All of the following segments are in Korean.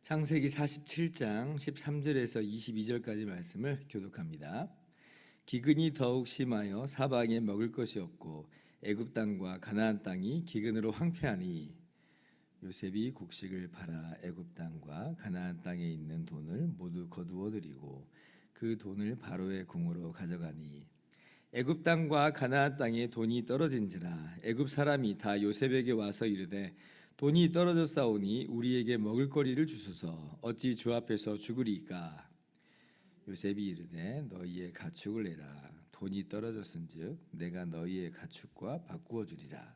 창세기 47장 13절에서 22절까지 말씀을 교독합니다. 기근이 더욱 심하여 사방에 먹을 것이 없고 애굽 땅과 가나안 땅이 기근으로 황폐하니 요셉이 곡식을 팔아 애굽 땅과 가나안 땅에 있는 돈을 모두 거두어 들이고 그 돈을 바로의 궁으로 가져가니 애굽 땅과 가나안 땅에 돈이 떨어진지라 애굽 사람이 다 요셉에게 와서 이르되 돈이 떨어졌사오니 우리에게 먹을거리를 주소서. 어찌 주 앞에서 죽으리이까? 요셉이 이르되 너희의 가축을 내라. 돈이 떨어졌은즉 내가 너희의 가축과 바꾸어 주리라.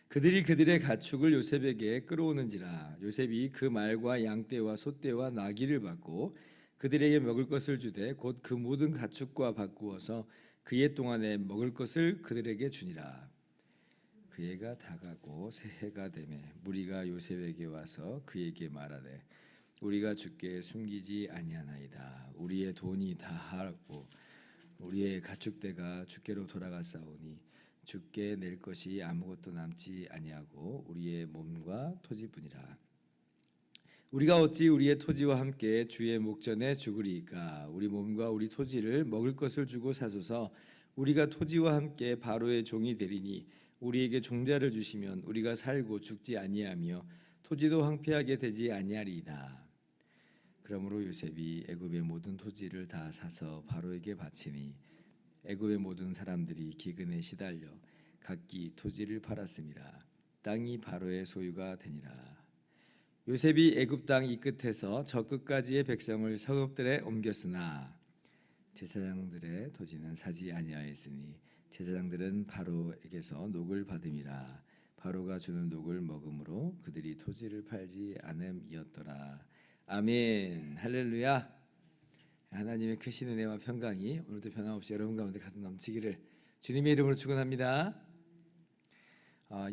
그들이 그들의 가축을 요셉에게 끌어오는지라 요셉이 그 말과 양떼와 소떼와 나귀를 받고 그들에게 먹을 것을 주되 곧 그 모든 가축과 바꾸어서 그해 동안에 먹을 것을 그들에게 주니라. 그 해가 다가고 새해가 되매 무리가 요셉에게 와서 그에게 말하되 우리가 주께 숨기지 아니하나이다. 우리의 돈이 다하고 우리의 가축대가 주께로 돌아갔사오니 주께 낼 것이 아무것도 남지 아니하고 우리의 몸과 토지뿐이라. 우리가 어찌 우리의 토지와 함께 주의 목전에 죽으리이까? 우리 몸과 우리 토지를 먹을 것을 주고 사소서. 우리가 토지와 함께 바로의 종이 되리니 우리에게 종자를 주시면 우리가 살고 죽지 아니하며 토지도 황폐하게 되지 아니하리이다. 그러므로 요셉이 애굽의 모든 토지를 다 사서 바로에게 바치니 애굽의 모든 사람들이 기근에 시달려 각기 토지를 팔았음이라. 땅이 바로의 소유가 되니라. 요셉이 애굽 땅 이 끝에서 저 끝까지의 백성을 성읍들에 옮겼으나 제사장들의 토지는 사지 아니하였으니 제사장들은 바로에게서 녹을 받음이라. 바로가 주는 녹을 먹음으로 그들이 토지를 팔지 않음이었더라. 아멘. 할렐루야. 하나님의 크신 은혜와 평강이 오늘도 변함없이 여러분 가운데 가득 넘치기를 주님의 이름으로 축원합니다.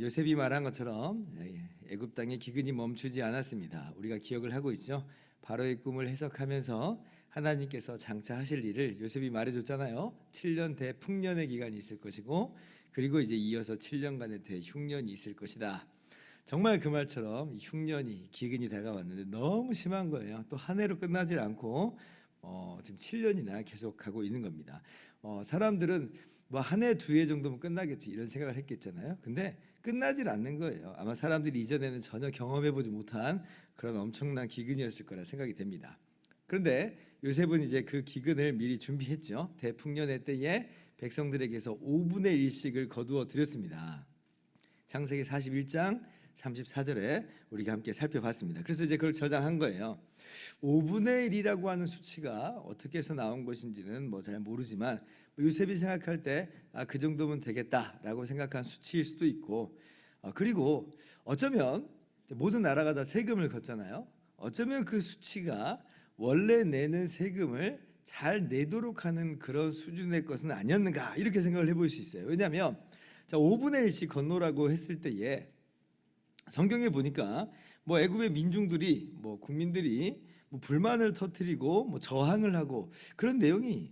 요셉이 말한 것처럼 애굽 땅의 기근이 멈추지 않았습니다. 우리가 기억을 하고 있죠. 바로의 꿈을 해석하면서 하나님께서 장차 하실 일을 요셉이 말해줬잖아요. 7년 대풍년의 기간이 있을 것이고 그리고 이제 이어서 7년간의 대흉년이 있을 것이다. 정말 그 말처럼 흉년이 기근이 다가왔는데 너무 심한 거예요. 또 한 해로 끝나질 않고 지금 7년이나 계속하고 있는 겁니다. 사람들은 뭐 한 해, 두 해 정도면 끝나겠지 이런 생각을 했겠잖아요. 근데 끝나질 않는 거예요. 아마 사람들이 이전에는 전혀 경험해보지 못한 그런 엄청난 기근이었을 거라 생각이 됩니다. 그런데 요셉은 이제 그 기근을 미리 준비했죠. 대풍년의 때에 백성들에게서 5분의 1씩을 거두어 드렸습니다. 창세기 41장 34절에 우리가 함께 살펴봤습니다. 그래서 이제 그걸 저장한 거예요. 5분의 1이라고 하는 수치가 어떻게 해서 나온 것인지는 뭐 잘 모르지만 요셉이 생각할 때 그 정도면 되겠다라고 생각한 수치일 수도 있고 그리고 어쩌면 모든 나라가 다 세금을 걷잖아요. 어쩌면 그 수치가 원래 내는 세금을 잘 내도록 하는 그런 수준의 것은 아니었는가 이렇게 생각을 해볼 수 있어요. 왜냐하면 5분의 1씩 건노라고 했을 때에 성경에 보니까 뭐 애굽의 민중들이 뭐 국민들이 뭐 불만을 터뜨리고 뭐 저항을 하고 그런 내용이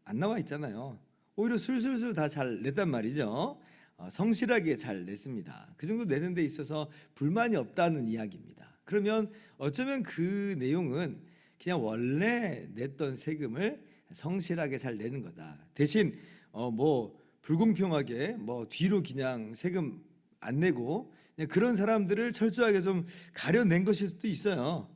안 나와 있잖아요. 오히려 술술술 다 잘 냈단 말이죠. 성실하게 잘 냈습니다. 그 정도 내는 데 있어서 불만이 없다는 이야기입니다. 그러면 어쩌면 그 내용은 그냥 원래 냈던 세금을 성실하게 잘 내는 거다. 대신 뭐 불공평하게 뭐 뒤로 그냥 세금 안 내고 그냥 그런 사람들을 철저하게 좀 가려낸 것일 수도 있어요.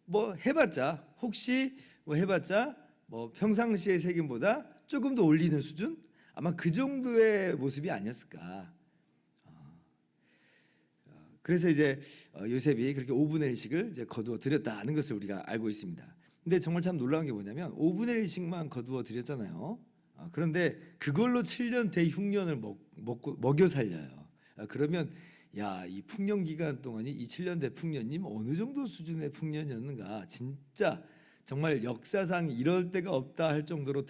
뭐 해봤자 혹시 뭐 해봤자 뭐 평상시의 세금보다 조금 더 올리는 수준? 아마 그 정도의 모습이 아니었을까. 그래서 이제 요셉이 그렇게 5분의 1씩을 이제 거두어 드렸다는 것을 우리가 알고 있습니다. 근데 정말 참 놀라운 게 뭐냐면 5분의 1씩만 거두어 드렸잖아요. 그런데 그걸로 7년 대흉년을 먹여 살려요. 그러면 야, 이 풍년 기간 동안이 이 7년 대풍년이 어느 정도 수준의 풍년이었는가? 진짜 정말 역사상 이럴 때가 없다 할 정도로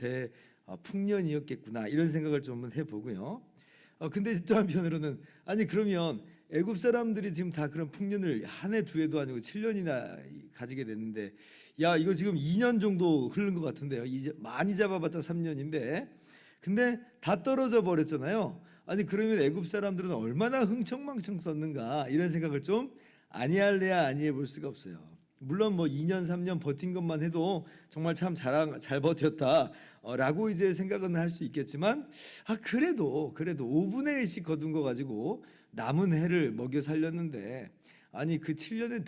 대풍년이었겠구나 이런 생각을 좀 해보고요. 근데 또 한편으로는 아니 그러면 애굽 사람들이 지금 다 그런 풍년을 한 해 두 해도 아니고 7년이나 가지게 됐는데 야 이거 지금 2년 정도 흐른 것 같은데요. 이제 많이 잡아봤자 3년인데 근데 다 떨어져 버렸잖아요. 아니 그러면 애굽 사람들은 얼마나 흥청망청 썼는가 이런 생각을 좀 아니할래야 아니해 볼 수가 없어요. 물론 뭐 2년 3년 버틴 것만 해도 정말 참 잘 버텼다 라고 이제 생각은 할 수 있겠지만 그래도 5분의 1씩 거둔 거 가지고 남은 해를 먹여 살렸는데 아니 그 7년의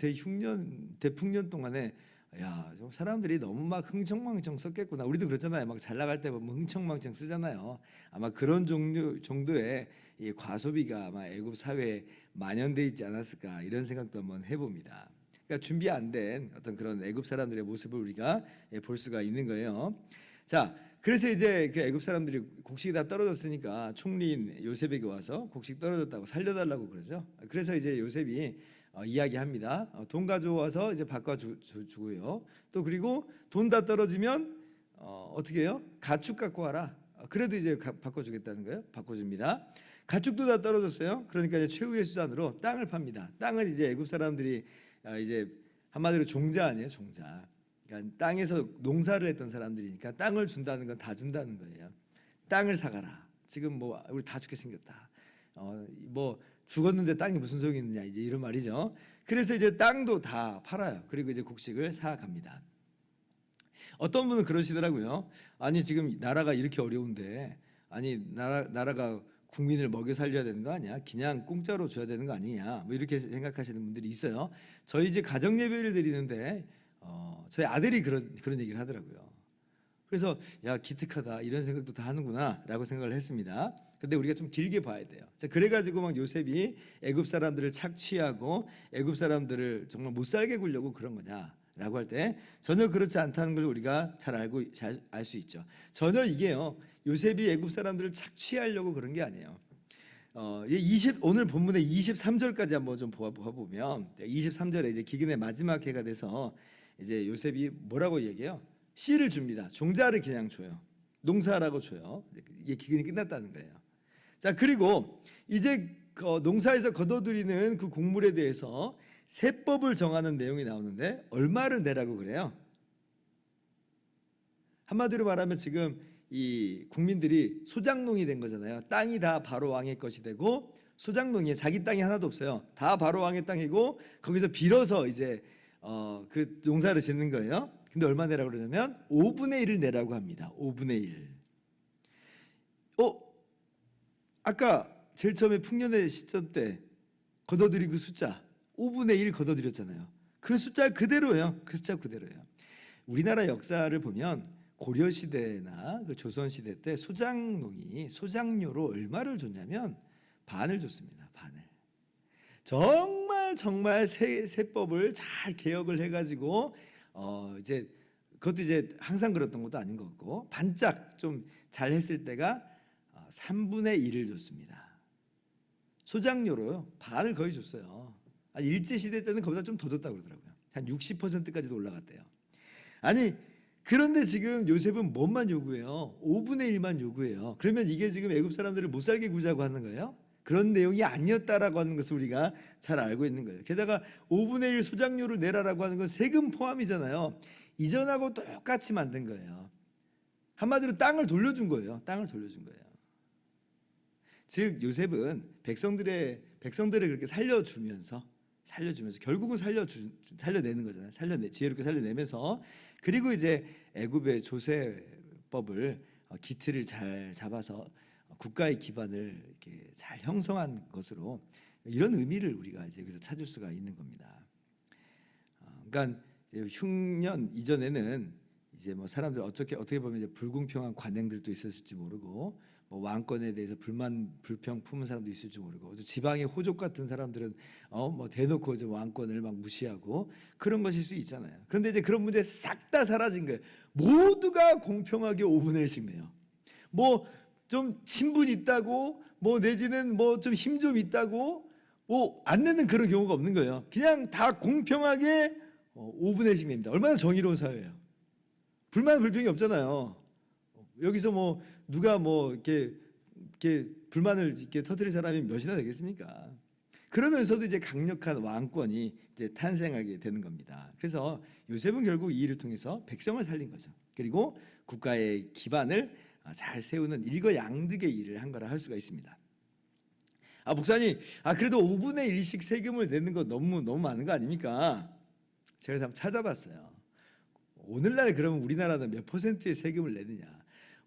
대풍년 동안에 야, 좀 사람들이 너무 막 흥청망청 썼겠구나. 우리도 그렇잖아요. 막 잘 나갈 때 보면 흥청망청 쓰잖아요. 아마 그런 정도의 이 과소비가 아마 애굽 사회에 만연돼 있지 않았을까 이런 생각도 한번 해봅니다. 그러니까 준비 안 된 어떤 그런 애굽 사람들의 모습을 우리가 볼 수가 있는 거예요. 자, 그래서 이제 그 애굽 사람들이 곡식이 다 떨어졌으니까 총리인 요셉에게 와서 곡식 떨어졌다고 살려달라고 그러죠. 그래서 이제 요셉이 이야기합니다. 돈 가져와서 이제 바꿔주고요. 또 그리고 돈 다 떨어지면 어떻게 해요? 가축 갖고 와라. 그래도 이제 바꿔주겠다는 거예요. 바꿔줍니다. 가축도 다 떨어졌어요. 그러니까 이제 최후의 수단으로 땅을 팝니다. 땅은 이제 애굽 사람들이 이제 한마디로 종자 아니에요, 종자. 그러니까 땅에서 농사를 했던 사람들이니까 땅을 준다는 건 다 준다는 거예요. 땅을 사가라. 지금 뭐 우리 다 죽게 생겼다. 뭐 죽었는데 땅이 무슨 소용이 있느냐 이제 이런 말이죠. 그래서 이제 땅도 다 팔아요. 그리고 이제 곡식을 사갑니다. 어떤 분은 그러시더라고요. 아니 지금 나라가 이렇게 어려운데 아니 나라가 국민을 먹여 살려야 되는 거 아니야? 그냥 공짜로 줘야 되는 거 아니냐? 뭐 이렇게 생각하시는 분들이 있어요. 저희 이제 가정 예배를 드리는데 저희 아들이 그런 얘기를 하더라고요. 그래서 야 기특하다 이런 생각도 다 하는구나라고 생각을 했습니다. 근데 우리가 좀 길게 봐야 돼요. 자, 그래가지고 막 요셉이 애굽 사람들을 착취하고 애굽 사람들을 정말 못 살게 굴려고 그런 거냐라고 할 때 전혀 그렇지 않다는 걸 우리가 잘 알 수 있죠. 전혀 이게요 요셉이 애굽 사람들을 착취하려고 그런 게 아니에요. 오늘 본문의 23절까지 한번 좀 보면 23절에 이제 기근의 마지막 해가 돼서 이제 요셉이 뭐라고 얘기해요? 씨를 줍니다. 종자를 그냥 줘요. 농사라고 줘요. 이게 기근이 끝났다는 거예요. 자, 그리고 이제 농사에서 거둬들이는 그 곡물에 대해서 세법을 정하는 내용이 나오는데 얼마를 내라고 그래요? 한마디로 말하면 지금 이 국민들이 소작농이 된 거잖아요. 땅이 다 바로 왕의 것이 되고 소작농이에요. 자기 땅이 하나도 없어요. 다 바로 왕의 땅이고 거기서 빌어서 이제 그 농사를 짓는 거예요. 근데 얼마 내라고 그러냐면 5분의 1을 내라고 합니다. 5분의 1. 아까 제일 처음에 풍년의 시점 때 거둬들인 그 숫자 5분의 1 거둬들였잖아요. 그 숫자 그대로예요. 그 숫자 그대로예요. 우리나라 역사를 보면 고려 시대나 그 조선 시대 때 소작농이 소작료로 얼마를 줬냐면 반을 줬습니다. 반을. 정말 세법을 잘 개혁을 해가지고 이제 그것도 이제 항상 그랬던 것도 아닌 것 같고 반짝 좀 잘했을 때가 3분의 1을 줬습니다. 소작료로요 반을 거의 줬어요. 일제 시대 때는 거기다 좀 더 줬다고 그러더라고요. 한 60%까지도 올라갔대요. 아니 그런데 지금 요셉은 뭐만 요구해요? 5분의 1만 요구해요. 그러면 이게 지금 애굽 사람들을 못 살게 구자고 하는 거예요? 그런 내용이 아니었다라고 하는 것을 우리가 잘 알고 있는 거예요. 게다가 5분의 1 소작료를 내라라고 하는 건 세금 포함이잖아요. 이전하고 똑같이 만든 거예요. 한마디로 땅을 돌려준 거예요. 땅을 돌려준 거예요. 즉 요셉은 백성들을 그렇게 살려주면서 결국은 살려내는 거잖아요. 지혜롭게 살려내면서 그리고 이제 애굽의 조세법을 기틀을 잘 잡아서 국가의 기반을 이렇게 잘 형성한 것으로 이런 의미를 우리가 이제 여기서 찾을 수가 있는 겁니다. 그러니까 이제 흉년 이전에는 이제 뭐 사람들 어떻게 보면 이제 불공평한 관행들도 있었을지 모르고 뭐 왕권에 대해서 불평 품은 사람도 있을지 모르고 또 지방의 호족 같은 사람들은 뭐 대놓고 이제 왕권을 막 무시하고 그런 것일 수 있잖아요. 그런데 이제 그런 문제 싹 다 사라진 거예요. 모두가 공평하게 5분의 1씩 내요. 뭐 좀 친분 있다고 뭐 내지는 뭐 좀 힘 좀 있다고 뭐 안 내는 그런 경우가 없는 거예요. 그냥 다 공평하게 5분의 1씩 냅니다. 얼마나 정의로운 사회예요. 불만불평이 없잖아요. 여기서 뭐 누가 뭐 이렇게 불만을 이렇게 터뜨릴 사람이 몇이나 되겠습니까? 그러면서도 이제 강력한 왕권이 이제 탄생하게 되는 겁니다. 그래서 요셉은 결국 이 일을 통해서 백성을 살린 거죠. 그리고 국가의 기반을 잘 세우는 일거양득의 일을 한 거라 할 수가 있습니다. 목사님, 그래도 5분의 1씩 세금을 내는 거 너무 많은 거 아닙니까? 제가 그래서 한번 찾아봤어요. 오늘날 그러면 우리나라는 몇 퍼센트의 세금을 내느냐?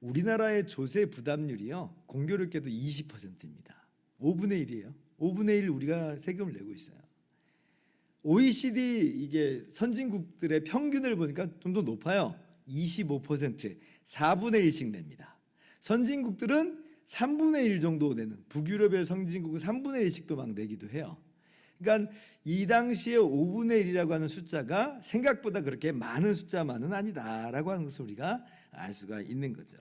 우리나라의 조세 부담률이요, 공교롭게도 20%입니다. 5분의 1이에요. 5분의 1 우리가 세금을 내고 있어요. OECD 이게 선진국들의 평균을 보니까 좀 더 높아요. 25%, 4분의 1씩 냅니다. 선진국들은 3분의 1 정도 내는, 북유럽의 선진국은 3분의 1씩도 막 내기도 해요. 그러니까 이 당시에 5분의 1이라고 하는 숫자가 생각보다 그렇게 많은 숫자만은 아니다라고 하는 것을 우리가 알 수가 있는 거죠.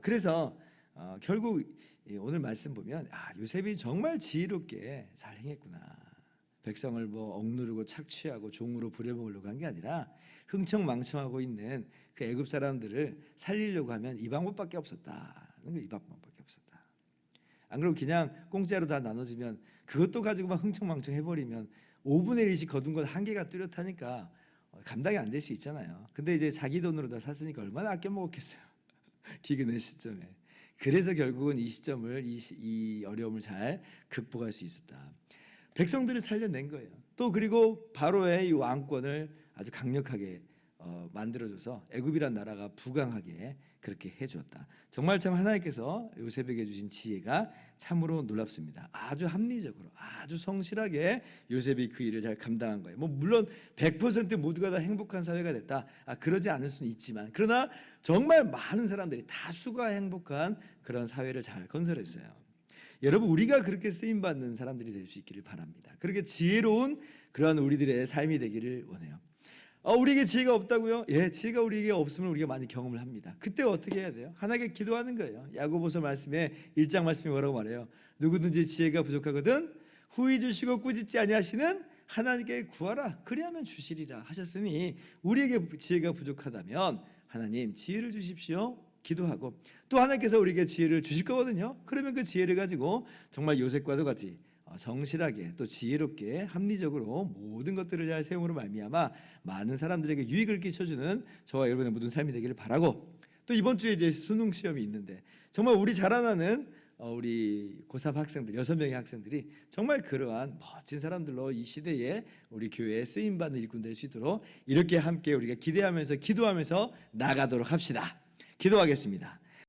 그래서 결국 오늘 말씀 보면 요셉이 정말 지혜롭게 잘 행했구나. 백성을 뭐 억누르고 착취하고 종으로 부려먹으려고 한 게 아니라 흥청망청하고 있는 그 애굽 사람들을 살리려고 하면 이 방법밖에 없었다. 이 방법밖에 없었다. 안 그러면 그냥 공짜로 다 나눠주면 그것도 가지고 막 흥청망청 해버리면 5분의 1씩 거둔 건 한계가 뚜렷하니까 감당이 안 될 수 있잖아요. 근데 이제 자기 돈으로 다 샀으니까 얼마나 아껴 먹었겠어요. 기근의 시점에. 그래서 결국은 이 시점을 이 어려움을 잘 극복할 수 있었다. 백성들을 살려낸 거예요. 또 그리고 바로의 이 왕권을 아주 강력하게 만들어줘서 애굽이란 나라가 부강하게 그렇게 해주었다. 정말 참 하나님께서 요셉에게 주신 지혜가 참으로 놀랍습니다. 아주 합리적으로, 아주 성실하게 요셉이 그 일을 잘 감당한 거예요. 물론 100% 모두가 다 행복한 사회가 됐다, 그러지 않을 수는 있지만, 그러나 정말 많은 사람들이 다수가 행복한 그런 사회를 잘 건설했어요. 여러분, 우리가 그렇게 쓰임받는 사람들이 될 수 있기를 바랍니다. 그렇게 지혜로운 그러한 우리들의 삶이 되기를 원해요. 우리에게 지혜가 없다고요? 예, 지혜가 우리에게 없음을 우리가 많이 경험을 합니다. 그때 어떻게 해야 돼요? 하나님께 기도하는 거예요. 야고보서 말씀에 1장 말씀이 뭐라고 말해요? 누구든지 지혜가 부족하거든 후히 주시고 꾸짖지 아니하시는 하나님께 구하라, 그리하면 주시리라 하셨으니, 우리에게 지혜가 부족하다면 하나님 지혜를 주십시오 기도하고, 또 하나님께서 우리에게 지혜를 주실 거거든요. 그러면 그 지혜를 가지고 정말 요셉과도 같이 성실하게 또 지혜롭게 합리적으로 모든 것들을 잘 세움으로 말미암아 많은 사람들에게 유익을 끼쳐주는 저와 여러분의 모든 삶이 되기를 바라고, 또 이번 주에 이제 수능 시험이 있는데 정말 우리 자라나는 우리 고3 학생들 6명의 학생들이 정말 그러한 멋진 사람들로 이 시대에 우리 교회에 쓰임받는 일꾼 될 수 있도록 이렇게 함께 우리가 기대하면서 기도하면서 나가도록 합시다. 기도하겠습니다.